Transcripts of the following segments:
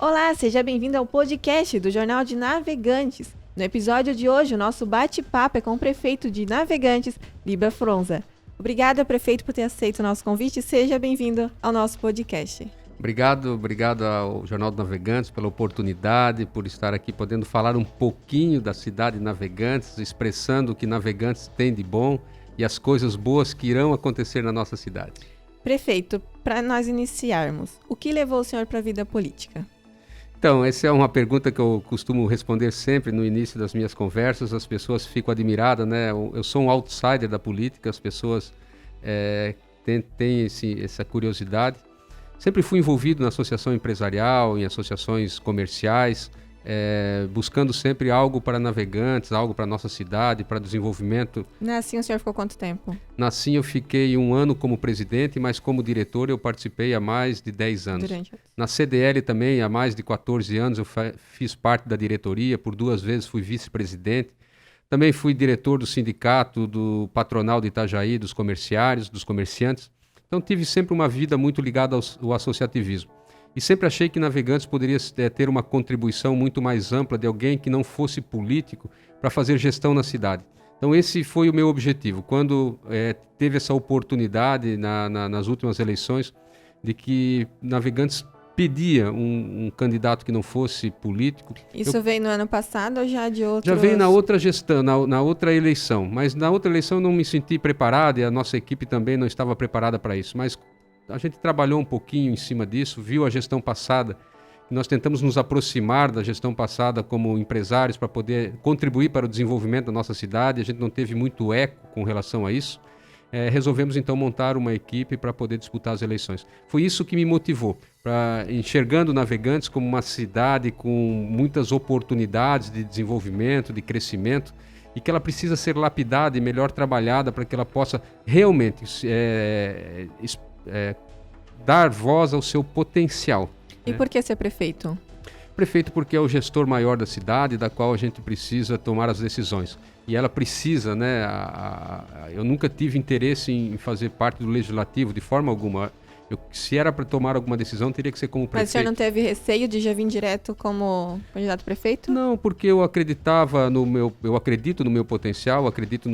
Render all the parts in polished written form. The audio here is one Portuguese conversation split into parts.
Olá, seja bem-vindo ao podcast do Jornal de Navegantes. No episódio de hoje, o nosso bate-papo é com o prefeito de Navegantes, Liber Fronza. Obrigada, prefeito, por ter aceito o nosso convite e seja bem-vindo ao nosso podcast. Obrigado ao Jornal de Navegantes pela oportunidade, por estar aqui podendo falar um pouquinho da cidade de Navegantes, expressando o que Navegantes tem de bom e as coisas boas que irão acontecer na nossa cidade. Prefeito, para nós iniciarmos, o que levou o senhor para a vida política? Então, essa é uma pergunta que eu costumo responder sempre no início das minhas conversas. As pessoas ficam admiradas, né? Eu sou um outsider da política, as pessoas têm essa curiosidade. Sempre fui envolvido na associação empresarial, em associações comerciais, buscando sempre algo para Navegantes, algo para a nossa cidade, para desenvolvimento. Assim o senhor ficou quanto tempo? Assim eu fiquei 1 ano como presidente, mas como diretor eu participei há mais de 10 anos. Na CDL também, há mais de 14 anos, eu fiz parte da diretoria, por 2 vezes fui vice-presidente. Também fui diretor do sindicato, do patronal de Itajaí, dos comerciários, dos comerciantes. Então tive sempre uma vida muito ligada ao associativismo. E sempre achei que Navegantes poderia ter uma contribuição muito mais ampla de alguém que não fosse político para fazer gestão na cidade. Então esse foi o meu objetivo. Quando teve essa oportunidade nas últimas eleições de que Navegantes pedia um candidato que não fosse político. Isso veio no ano passado ou já de outros? Já veio na outra gestão, na outra eleição. Mas na outra eleição eu não me senti preparado e a nossa equipe também não estava preparada para isso. Mas a gente trabalhou um pouquinho em cima disso, viu a gestão passada. Nós tentamos nos aproximar da gestão passada como empresários para poder contribuir para o desenvolvimento da nossa cidade. A gente não teve muito eco com relação a isso. Resolvemos então montar uma equipe para poder disputar as eleições. Foi isso que me motivou, enxergando Navegantes como uma cidade com muitas oportunidades de desenvolvimento, de crescimento, e que ela precisa ser lapidada e melhor trabalhada para que ela possa realmente dar voz ao seu potencial. E por que ser prefeito? Prefeito porque é o gestor maior da cidade, da qual a gente precisa tomar as decisões. E ela precisa, né? Eu nunca tive interesse em fazer parte do legislativo de forma alguma. Se era para tomar alguma decisão, teria que ser como prefeito. Mas o senhor não teve receio de já vir direto como candidato a prefeito? Não, porque eu acredito no meu potencial, acredito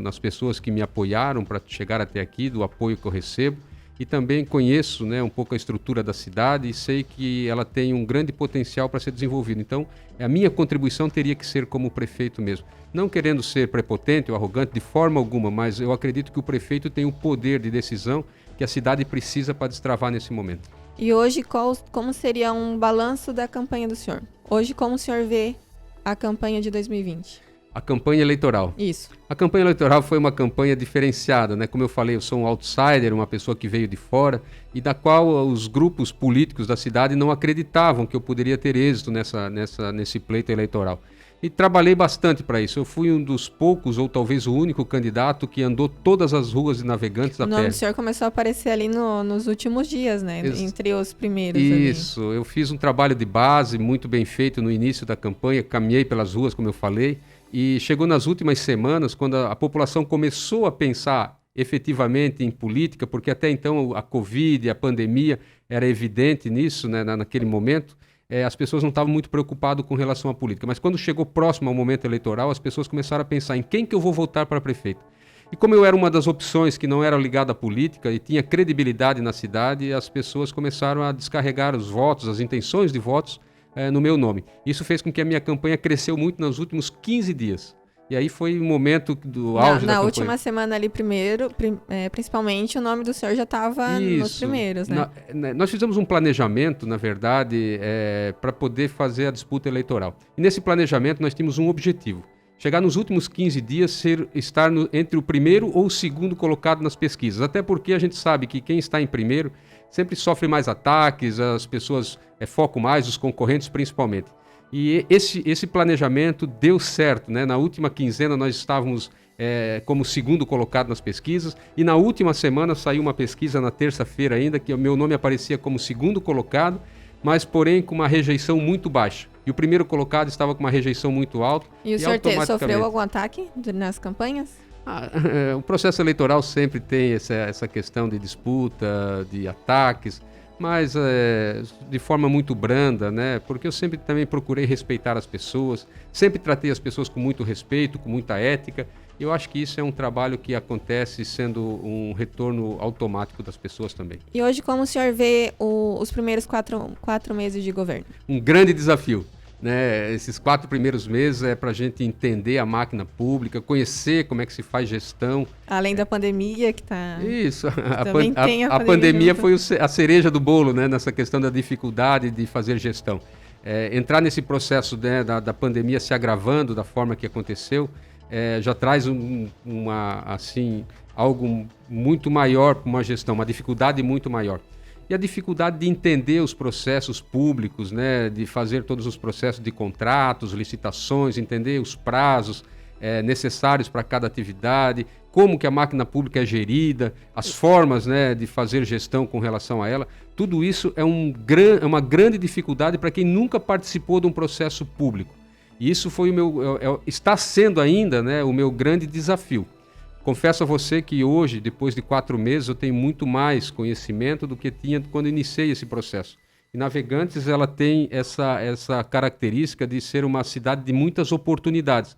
nas pessoas que me apoiaram para chegar até aqui, do apoio que eu recebo. E também conheço, né, um pouco a estrutura da cidade e sei que ela tem um grande potencial para ser desenvolvida. Então, a minha contribuição teria que ser como prefeito mesmo. Não querendo ser prepotente ou arrogante de forma alguma, mas eu acredito que o prefeito tem o poder de decisão que a cidade precisa para destravar nesse momento. E hoje, como seria um balanço da campanha do senhor? Hoje, como o senhor vê a campanha de 2020? A campanha eleitoral. Isso. A campanha eleitoral foi uma campanha diferenciada, né? Como eu falei, eu sou um outsider, uma pessoa que veio de fora e da qual os grupos políticos da cidade não acreditavam que eu poderia ter êxito nesse pleito eleitoral. E trabalhei bastante para isso. Eu fui um dos poucos, ou talvez o único candidato que andou todas as ruas de Navegantes a pé. O nome do senhor começou a aparecer ali nos últimos dias, né? Entre os primeiros. Isso. Ali. Eu fiz um trabalho de base muito bem feito no início da campanha, caminhei pelas ruas, como eu falei. E chegou nas últimas semanas, quando a população começou a pensar efetivamente em política, porque até então a Covid, a pandemia, era evidente nisso, né, naquele momento, as pessoas não estavam muito preocupadas com relação à política. Mas quando chegou próximo ao momento eleitoral, as pessoas começaram a pensar em quem que eu vou votar para prefeito. E como eu era uma das opções que não era ligada à política e tinha credibilidade na cidade, as pessoas começaram a descarregar os votos, as intenções de votos, no meu nome. Isso fez com que a minha campanha cresceu muito nos últimos 15 dias. E aí foi o momento do auge da campanha. Na última semana ali principalmente, o nome do senhor já estava nos primeiros, né? Nós fizemos um planejamento, na verdade, para poder fazer a disputa eleitoral. E nesse planejamento nós tínhamos um objetivo. Chegar nos últimos 15 dias, estar entre o primeiro ou o segundo colocado nas pesquisas. Até porque a gente sabe que quem está em primeiro sempre sofre mais ataques, as pessoas focam mais, os concorrentes principalmente. E esse planejamento deu certo, né? Na última quinzena nós estávamos como segundo colocado nas pesquisas e na última semana saiu uma pesquisa na terça-feira ainda que o meu nome aparecia como segundo colocado, mas porém com uma rejeição muito baixa. E o primeiro colocado estava com uma rejeição muito alta. E o senhor sofreu algum ataque nas campanhas? O processo eleitoral sempre tem essa questão de disputa, de ataques, mas de forma muito branda, né? Porque eu sempre também procurei respeitar as pessoas, sempre tratei as pessoas com muito respeito, com muita ética. Eu acho que isso é um trabalho que acontece sendo um retorno automático das pessoas também. E hoje, como o senhor vê os primeiros quatro meses de governo? Um grande desafio, né? Esses 4 primeiros meses é para a gente entender a máquina pública, conhecer como é que se faz gestão. Além da pandemia que está... Isso, a pandemia foi a cereja do bolo, né? Nessa questão da dificuldade de fazer gestão. Entrar nesse processo, né, da pandemia se agravando da forma que aconteceu, já traz algo muito maior para uma gestão, uma dificuldade muito maior. E a dificuldade de entender os processos públicos, né, de fazer todos os processos de contratos, licitações, entender os prazos necessários para cada atividade, como que a máquina pública é gerida, as formas, né, de fazer gestão com relação a ela. Tudo isso é uma grande dificuldade para quem nunca participou de um processo público. E isso foi está sendo ainda, né, o meu grande desafio. Confesso a você que hoje, depois de 4 meses, eu tenho muito mais conhecimento do que tinha quando iniciei esse processo. E Navegantes, ela tem essa característica de ser uma cidade de muitas oportunidades.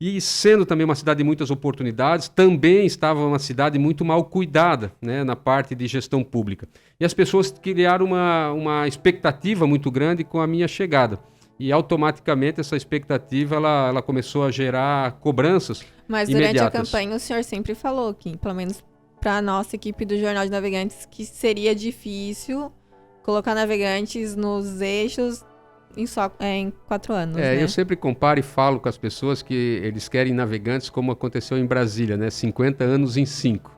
E sendo também uma cidade de muitas oportunidades, também estava uma cidade muito mal cuidada, né, na parte de gestão pública. E as pessoas criaram uma expectativa muito grande com a minha chegada. E automaticamente essa expectativa ela começou a gerar cobranças Mas imediatas. Durante a campanha o senhor sempre falou que, pelo menos para a nossa equipe do Jornal de Navegantes, que seria difícil colocar Navegantes nos eixos em 4 anos, né? Eu sempre comparo e falo com as pessoas que eles querem Navegantes como aconteceu em Brasília, né? 50 anos em 5.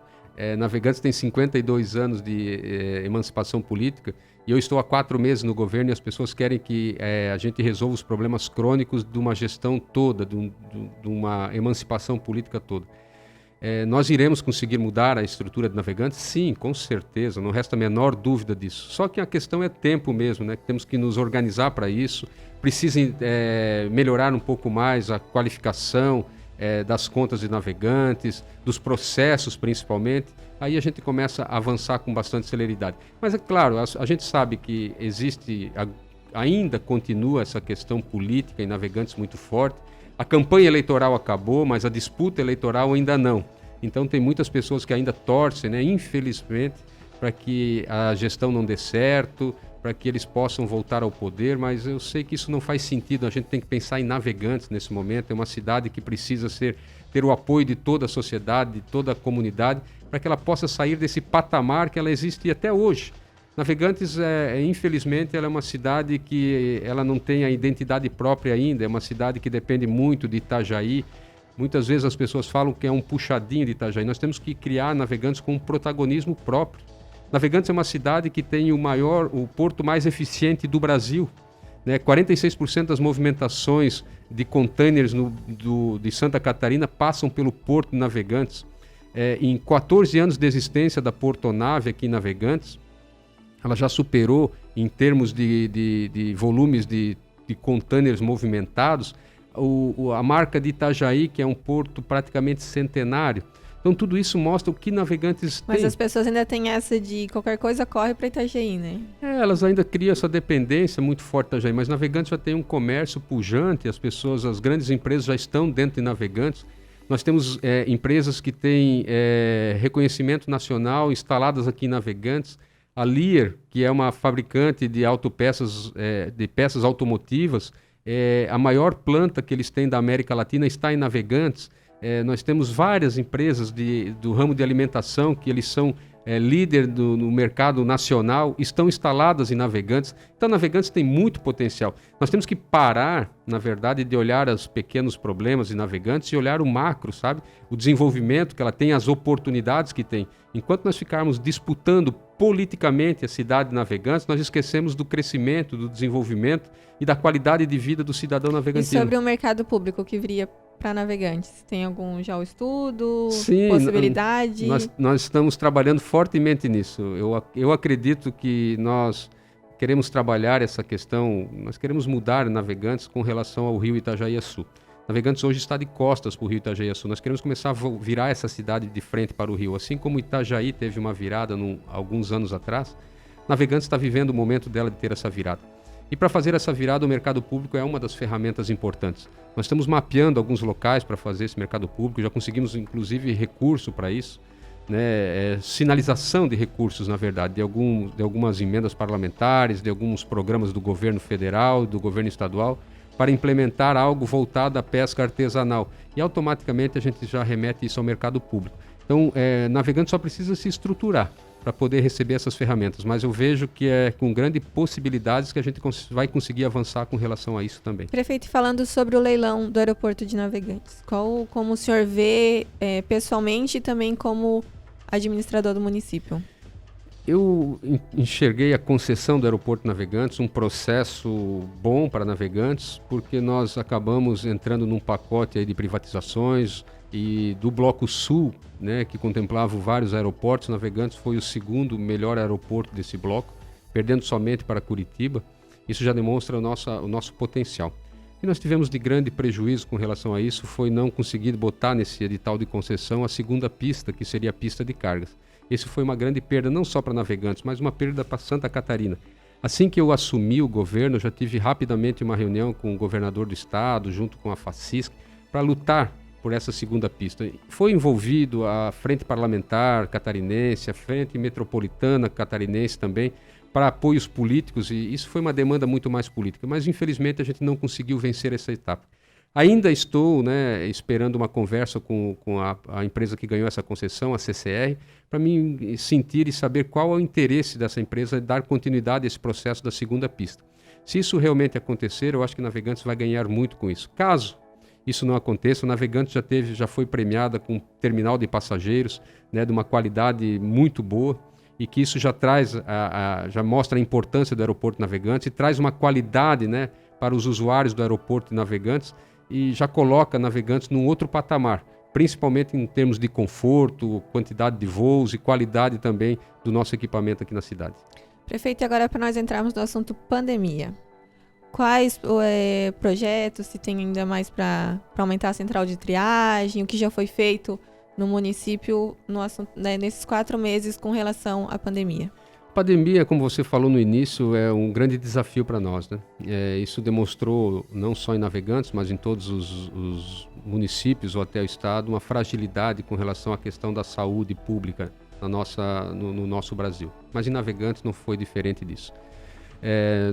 Navegantes tem 52 anos de emancipação política e eu estou há 4 meses no governo e as pessoas querem que a gente resolva os problemas crônicos de uma gestão toda, de uma emancipação política toda. Nós iremos conseguir mudar a estrutura de Navegantes? Sim, com certeza, não resta a menor dúvida disso. Só que a questão é tempo mesmo, né? Temos que nos organizar para isso, precisa melhorar um pouco mais a qualificação das contas de Navegantes, dos processos principalmente. Aí a gente começa a avançar com bastante celeridade. Mas é claro, a gente sabe que ainda continua essa questão política em Navegantes muito forte. A campanha eleitoral acabou, mas a disputa eleitoral ainda não. Então tem muitas pessoas que ainda torcem, né, infelizmente, para que a gestão não dê certo, para que eles possam voltar ao poder, mas eu sei que isso não faz sentido. A gente tem que pensar em Navegantes nesse momento. É uma cidade que precisa ter o apoio de toda a sociedade, de toda a comunidade, para que ela possa sair desse patamar que ela existe até hoje. Navegantes, infelizmente, ela é uma cidade que ela não tem a identidade própria ainda, é uma cidade que depende muito de Itajaí. Muitas vezes as pessoas falam que é um puxadinho de Itajaí. Nós temos que criar Navegantes com um protagonismo próprio. Navegantes é uma cidade que tem o porto mais eficiente do Brasil, né? 46% das movimentações de containers de Santa Catarina passam pelo porto de Navegantes. Em 14 anos de existência da Portonave aqui em Navegantes, ela já superou, em termos de volumes de containers movimentados, a marca de Itajaí, que é um porto praticamente centenário. Então tudo isso mostra o que Navegantes tem. Mas as pessoas ainda têm essa de qualquer coisa corre para Itajaí, né? Elas ainda criam essa dependência muito forte de Itajaí, mas Navegantes já tem um comércio pujante, as grandes empresas já estão dentro de Navegantes. Nós temos empresas que têm reconhecimento nacional instaladas aqui em Navegantes. A Lear, que é uma fabricante de autopeças, de peças automotivas, a maior planta que eles têm da América Latina está em Navegantes. Nós temos várias empresas do ramo de alimentação que eles são líder no mercado nacional, estão instaladas em Navegantes. Então, Navegantes tem muito potencial. Nós temos que parar, na verdade, de olhar os pequenos problemas de Navegantes e olhar o macro, sabe? O desenvolvimento que ela tem, as oportunidades que tem. Enquanto nós ficarmos disputando politicamente a cidade de Navegantes, nós esquecemos do crescimento, do desenvolvimento e da qualidade de vida do cidadão navegantino. E sobre o mercado público que viria para Navegantes? Tem algum já o estudo? Sim, possibilidade? Nós estamos trabalhando fortemente nisso. Eu acredito que nós queremos trabalhar essa questão, nós queremos mudar Navegantes com relação ao rio Itajaí-Açu. Navegantes hoje está de costas para o rio Itajaí-Açu. Nós queremos começar a virar essa cidade de frente para o rio. Assim como Itajaí teve uma virada alguns anos atrás, Navegantes está vivendo o momento dela de ter essa virada. E para fazer essa virada, o mercado público é uma das ferramentas importantes. Nós estamos mapeando alguns locais para fazer esse mercado público, já conseguimos inclusive recurso para isso, né? Sinalização de recursos, na verdade, de algumas emendas parlamentares, de alguns programas do governo federal, do governo estadual, para implementar algo voltado à pesca artesanal. E automaticamente a gente já remete isso ao mercado público. Então, Navegante só precisa se estruturar para poder receber essas ferramentas, mas eu vejo que é com grandes possibilidades que a gente vai conseguir avançar com relação a isso também. Prefeito, falando sobre o leilão do aeroporto de Navegantes, como o senhor vê pessoalmente e também como administrador do município? Eu enxerguei a concessão do aeroporto Navegantes um processo bom para Navegantes, porque nós acabamos entrando num pacote aí de privatizações e do Bloco Sul, né, que contemplava vários aeroportos. Navegantes foi o segundo melhor aeroporto desse bloco, perdendo somente para Curitiba. Isso já demonstra o nosso potencial. E nós tivemos de grande prejuízo com relação a isso, foi não conseguir botar nesse edital de concessão a segunda pista, que seria a pista de cargas. Isso foi uma grande perda, não só para Navegantes, mas uma perda para Santa Catarina. Assim que eu assumi o governo, eu já tive rapidamente uma reunião com o governador do estado, junto com a FACISC, para lutar por essa segunda pista. Foi envolvido a Frente Parlamentar Catarinense, a Frente Metropolitana Catarinense também, para apoios políticos, e isso foi uma demanda muito mais política. Mas, infelizmente, a gente não conseguiu vencer essa etapa. Ainda estou, né, esperando uma conversa com a empresa que ganhou essa concessão, a CCR, para mim sentir e saber qual é o interesse dessa empresa de dar continuidade a esse processo da segunda pista. Se isso realmente acontecer, eu acho que Navegantes vai ganhar muito com isso. Caso isso não aconteça, o Navegantes já foi premiada com um terminal de passageiros, né, de uma qualidade muito boa, e que isso já traz, já mostra a importância do aeroporto Navegantes e traz uma qualidade, né, para os usuários do aeroporto de Navegantes, e já coloca Navegantes num outro patamar, principalmente em termos de conforto, quantidade de voos e qualidade também do nosso equipamento aqui na cidade. Prefeito, agora para nós entrarmos no assunto pandemia. Quais projetos, se tem ainda mais para aumentar a central de triagem, o que já foi feito no município no assunto, né, nesses 4 meses com relação à pandemia? A pandemia, como você falou no início, é um grande desafio para nós, né? Isso demonstrou, não só em Navegantes, mas em todos os municípios ou até o estado, uma fragilidade com relação à questão da saúde pública no nosso Brasil. Mas em Navegantes não foi diferente disso.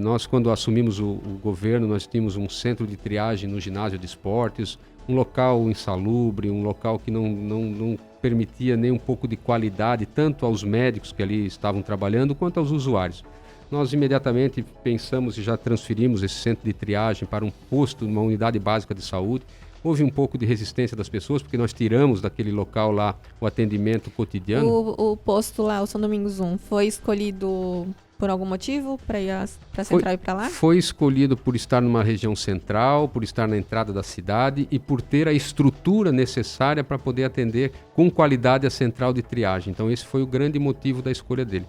Nós, quando assumimos o governo, nós tínhamos um centro de triagem no ginásio de esportes, um local insalubre, um local que não permitia nem um pouco de qualidade, tanto aos médicos que ali estavam trabalhando, quanto aos usuários. Nós imediatamente pensamos e já transferimos esse centro de triagem para um posto, uma unidade básica de saúde. Houve um pouco de resistência das pessoas, porque nós tiramos daquele local lá o atendimento cotidiano. O posto lá, o São Domingos 1, foi escolhido por algum motivo para ir para a central e para lá? Foi escolhido por estar numa região central, por estar na entrada da cidade e por ter a estrutura necessária para poder atender com qualidade a central de triagem. Então esse foi o grande motivo da escolha dele.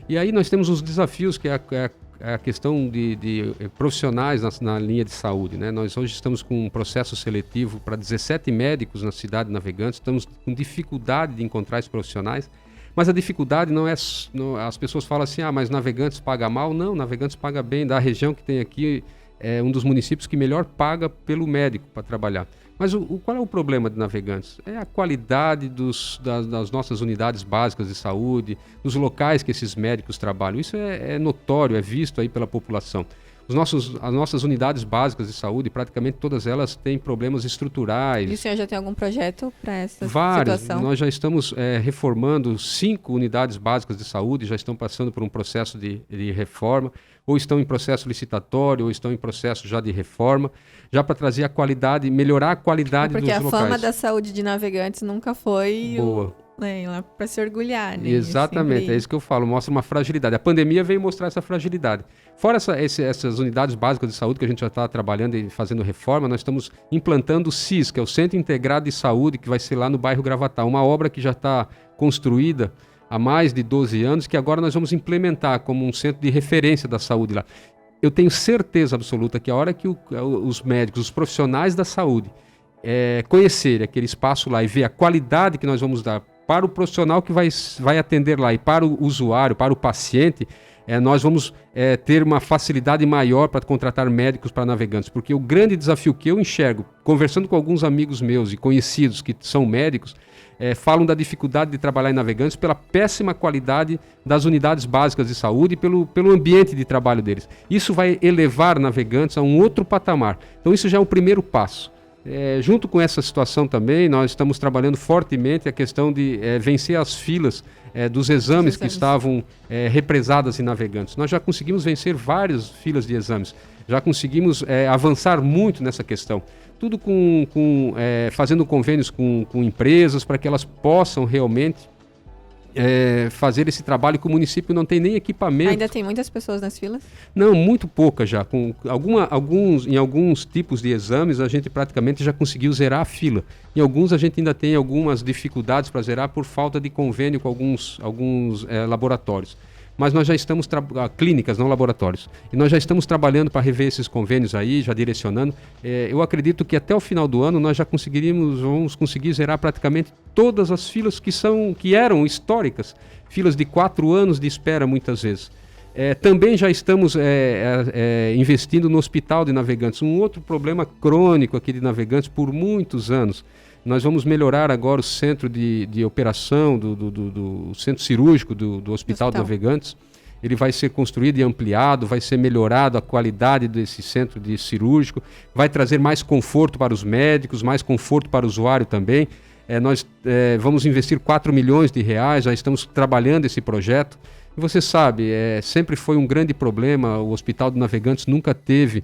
E aí nós temos os desafios, que é a questão de profissionais na linha de saúde, né? Nós hoje estamos com um processo seletivo para 17 médicos na cidade de Navegantes, estamos com dificuldade de encontrar esses profissionais. Mas a dificuldade não é... as pessoas falam assim, mas Navegantes paga mal. Não, Navegantes paga bem. Da região que tem aqui, é um dos municípios que melhor paga pelo médico para trabalhar. Mas qual é o problema de Navegantes? É a qualidade das nossas unidades básicas de saúde, dos locais que esses médicos trabalham. Isso é notório, é visto aí pela população. As nossas unidades básicas de saúde, praticamente todas elas têm problemas estruturais. E o senhor já tem algum projeto para essa Vários. situação? Nós já estamos reformando 5 unidades básicas de saúde, já estão passando por um processo de reforma, ou estão em processo licitatório, ou estão em processo já de reforma, já para trazer a qualidade, melhorar a qualidade dos locais. Porque a fama da saúde de Navegantes nunca foi boa. Lá para se orgulhar, né? Exatamente, sempre... é isso que eu falo, mostra uma fragilidade. A pandemia veio mostrar essa fragilidade. Fora essas unidades básicas de saúde que a gente já está trabalhando e fazendo reforma, nós estamos implantando o CIS, que é o Centro Integrado de Saúde, que vai ser lá no bairro Gravatal, uma obra que já está construída há mais de 12 anos, que agora nós vamos implementar como um centro de referência da saúde lá. Eu tenho certeza absoluta que a hora que os médicos, os profissionais da saúde, conhecerem aquele espaço lá e ver a qualidade que nós vamos dar para o profissional que vai atender lá e para o usuário, para o paciente, nós vamos ter uma facilidade maior para contratar médicos para Navegantes, porque o grande desafio que eu enxergo, conversando com alguns amigos meus e conhecidos que são médicos, falam da dificuldade de trabalhar em Navegantes pela péssima qualidade das unidades básicas de saúde e pelo ambiente de trabalho deles. Isso vai elevar Navegantes a um outro patamar. Então isso já é o primeiro passo. Junto com essa situação também, nós estamos trabalhando fortemente a questão de vencer as filas dos exames que estavam represadas em Navegantes. Nós já conseguimos vencer várias filas de exames, já conseguimos avançar muito nessa questão. Tudo fazendo convênios com empresas para que elas possam realmente fazer esse trabalho que o município não tem nem equipamento. Ainda tem muitas pessoas nas filas? Não, muito poucas já. Em alguns tipos de exames a gente praticamente já conseguiu zerar a fila. Em alguns a gente ainda tem algumas dificuldades para zerar por falta de convênio com alguns laboratórios. Mas nós já estamos, clínicas, não laboratórios, e nós já estamos trabalhando para rever esses convênios aí, já direcionando. Eu acredito que até o final do ano nós já vamos conseguir zerar praticamente todas as filas que eram históricas, filas de 4 anos de espera muitas vezes. Também já estamos investindo no Hospital de Navegantes, um outro problema crônico aqui de Navegantes por muitos anos. Nós vamos melhorar agora o centro de operação do centro cirúrgico do Hospital de Navegantes. Ele vai ser construído e ampliado, vai ser melhorado a qualidade desse centro cirúrgico, vai trazer mais conforto para os médicos, mais conforto para o usuário também. Nós vamos investir R$4 milhões, já estamos trabalhando esse projeto. E você sabe, sempre foi um grande problema, o Hospital de Navegantes nunca teve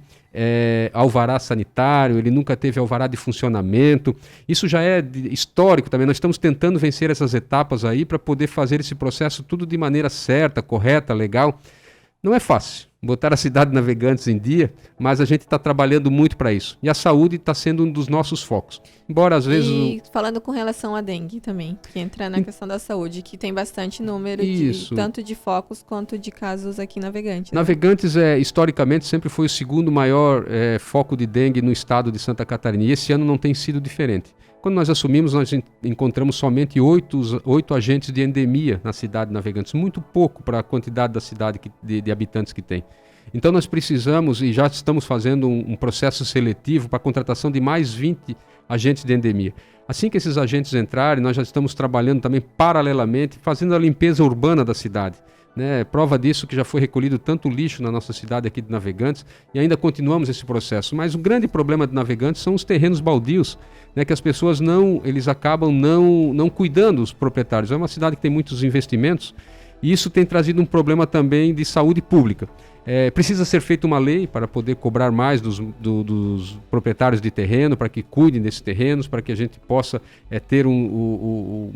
alvará sanitário, ele nunca teve alvará de funcionamento. Isso já é histórico também, nós estamos tentando vencer essas etapas aí para poder fazer esse processo tudo de maneira certa, correta, legal. Não é fácil botar a cidade de Navegantes em dia, mas a gente está trabalhando muito para isso. E a saúde está sendo um dos nossos focos. Embora às vezes... E falando com relação à dengue também, que entra na questão da saúde, que tem bastante número, tanto de focos quanto de casos aqui em Navegantes. Navegantes, historicamente, sempre foi o segundo maior foco de dengue no estado de Santa Catarina. E esse ano não tem sido diferente. Quando nós assumimos, nós encontramos somente 8 agentes de endemia na cidade de Navegantes, muito pouco para a quantidade da cidade de habitantes que tem. Então nós precisamos, e já estamos fazendo um processo seletivo para a contratação de mais 20 agentes de endemia. Assim que esses agentes entrarem, nós já estamos trabalhando também paralelamente, fazendo a limpeza urbana da cidade. Prova disso que já foi recolhido tanto lixo na nossa cidade aqui de Navegantes e ainda continuamos esse processo. Mas o grande problema de Navegantes são os terrenos baldios, que as pessoas eles acabam não cuidando, os proprietários. É uma cidade que tem muitos investimentos e isso tem trazido um problema também de saúde pública. Precisa ser feita uma lei para poder cobrar mais dos proprietários de terreno, para que cuidem desses terrenos, para que a gente possa ter um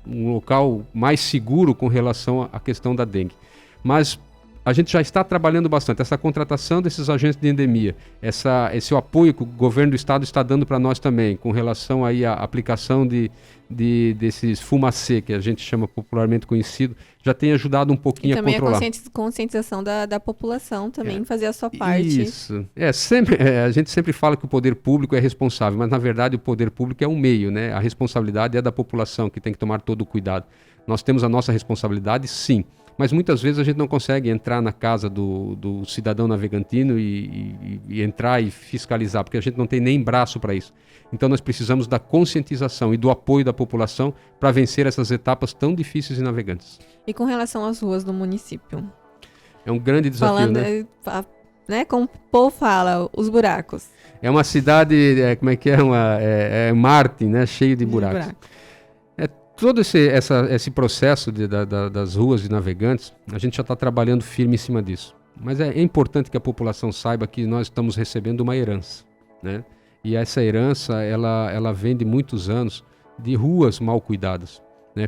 local mais seguro com relação à questão da dengue. Mas a gente já está trabalhando bastante. Essa contratação desses agentes de endemia, esse apoio que o governo do estado está dando para nós também, com relação aí à aplicação desses fumacê, que a gente chama popularmente conhecido, já tem ajudado um pouquinho a controlar. E também a conscientização da população também, fazer a sua parte. Isso. A gente sempre fala que o poder público é responsável, mas na verdade o poder público é um meio, A responsabilidade é da população, que tem que tomar todo o cuidado. Nós temos a nossa responsabilidade, sim, mas muitas vezes a gente não consegue entrar na casa do cidadão navegantino e entrar e fiscalizar, porque a gente não tem nem braço para isso. Então nós precisamos da conscientização e do apoio da população para vencer essas etapas tão difíceis em Navegantes. E com relação às ruas do município? É um grande desafio, Como o povo fala, os buracos. É uma cidade, Marte, cheio de buracos. Todo esse processo das ruas de Navegantes, a gente já está trabalhando firme em cima disso. Mas é importante que a população saiba que nós estamos recebendo uma herança, E essa herança, ela vem de muitos anos de ruas mal cuidadas.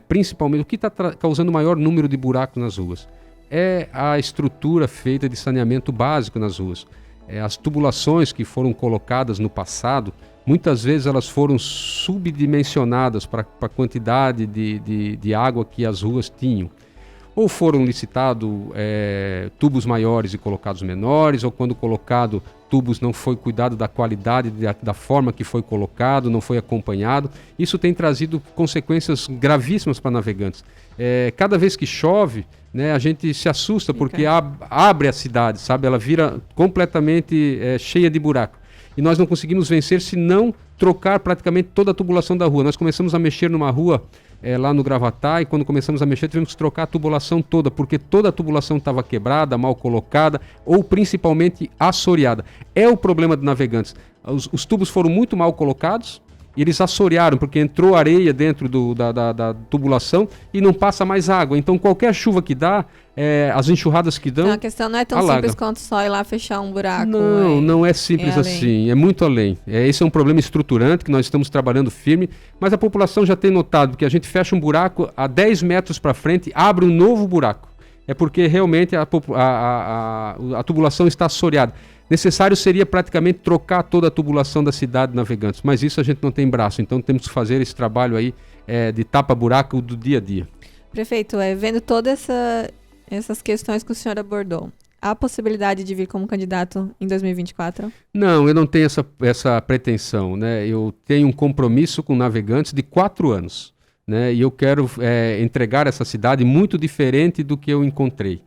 Principalmente, o que está causando o maior número de buracos nas ruas é a estrutura feita de saneamento básico nas ruas. As tubulações que foram colocadas no passado, muitas vezes elas foram subdimensionadas para a quantidade de água que as ruas tinham. ou foram licitados tubos maiores e colocados menores, ou quando colocado tubos não foi cuidado da qualidade, da forma que foi colocado, não foi acompanhado. Isso tem trazido consequências gravíssimas para navegantes. Cada vez que chove, né, a gente se assusta porque abre a cidade, sabe? Ela vira completamente cheia de buraco. E nós não conseguimos vencer se não trocar praticamente toda a tubulação da rua. Nós começamos a mexer numa rua lá no Gravatá, e quando começamos a mexer tivemos que trocar a tubulação toda, porque toda a tubulação estava quebrada, mal colocada ou principalmente assoreada. É o problema de navegantes. Os tubos foram muito mal colocados e eles assorearam, porque entrou areia dentro da tubulação e não passa mais água. Então qualquer chuva que dá, as enxurradas que dão, a questão não é tão simples quanto só ir lá fechar um buraco. Não é simples assim, é muito além. Esse é um problema estruturante que nós estamos trabalhando firme, mas a população já tem notado que a gente fecha um buraco a 10 metros para frente, abre um novo buraco. É porque realmente a tubulação está assoreada. Necessário seria praticamente trocar toda a tubulação da cidade de Navegantes, mas isso a gente não tem braço, então temos que fazer esse trabalho aí de tapa-buraco do dia a dia. Prefeito, vendo todas essas questões que o senhor abordou, há a possibilidade de vir como candidato em 2024? Não, eu não tenho essa pretensão, né? Eu tenho um compromisso com Navegantes de 4 anos, né? E eu quero entregar essa cidade muito diferente do que eu encontrei.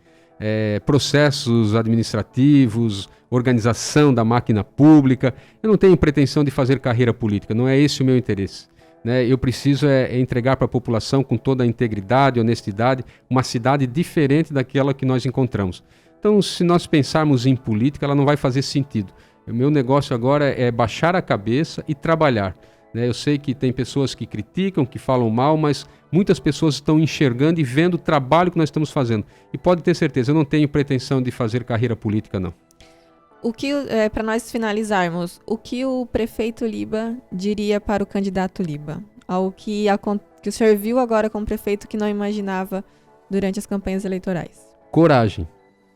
Processos administrativos, organização da máquina pública. Eu não tenho pretensão de fazer carreira política, não é esse o meu interesse. Né? Eu preciso entregar para a população com toda a integridade e honestidade uma cidade diferente daquela que nós encontramos. Então, se nós pensarmos em política, ela não vai fazer sentido. O meu negócio agora é baixar a cabeça e trabalhar. Eu sei que tem pessoas que criticam, que falam mal, mas muitas pessoas estão enxergando e vendo o trabalho que nós estamos fazendo. E pode ter certeza, eu não tenho pretensão de fazer carreira política, não. Para nós finalizarmos, o que o prefeito Liba diria para o candidato Liba? Algo que o senhor viu agora como prefeito que não imaginava durante as campanhas eleitorais? Coragem.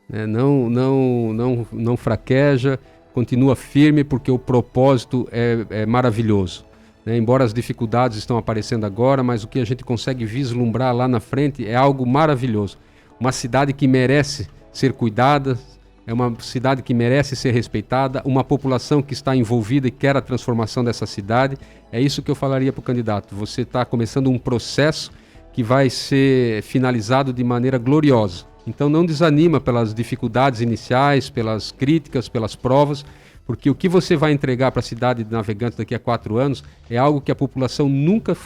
Não fraqueja, continua firme porque o propósito é maravilhoso. Embora as dificuldades estão aparecendo agora, mas o que a gente consegue vislumbrar lá na frente é algo maravilhoso. Uma cidade que merece ser cuidada, é uma cidade que merece ser respeitada, uma população que está envolvida e quer a transformação dessa cidade. É isso que eu falaria para o candidato. Você está começando um processo que vai ser finalizado de maneira gloriosa. Então não desanima pelas dificuldades iniciais, pelas críticas, pelas provas, porque o que você vai entregar para a cidade de Navegantes daqui a 4 anos é algo que a população nunca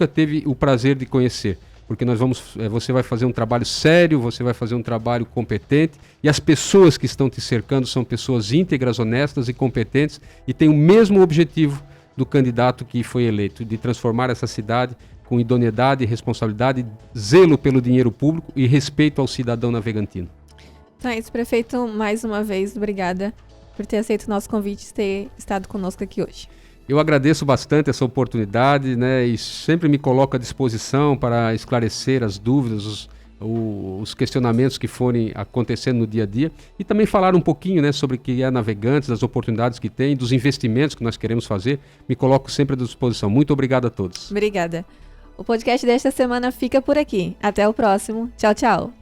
teve o prazer de conhecer. Porque você vai fazer um trabalho sério, você vai fazer um trabalho competente, e as pessoas que estão te cercando são pessoas íntegras, honestas e competentes, e têm o mesmo objetivo do candidato que foi eleito, de transformar essa cidade com idoneidade, responsabilidade, zelo pelo dinheiro público e respeito ao cidadão navegantino. Então é isso, prefeito, mais uma vez, obrigada por ter aceito o nosso convite e ter estado conosco aqui hoje. Eu agradeço bastante essa oportunidade, né, e sempre me coloco à disposição para esclarecer as dúvidas, os questionamentos que forem acontecendo no dia a dia, e também falar um pouquinho, né, sobre o que é Navegantes, das oportunidades que tem, dos investimentos que nós queremos fazer. Me coloco sempre à disposição. Muito obrigado a todos. Obrigada. O podcast desta semana fica por aqui. Até o próximo. Tchau, tchau.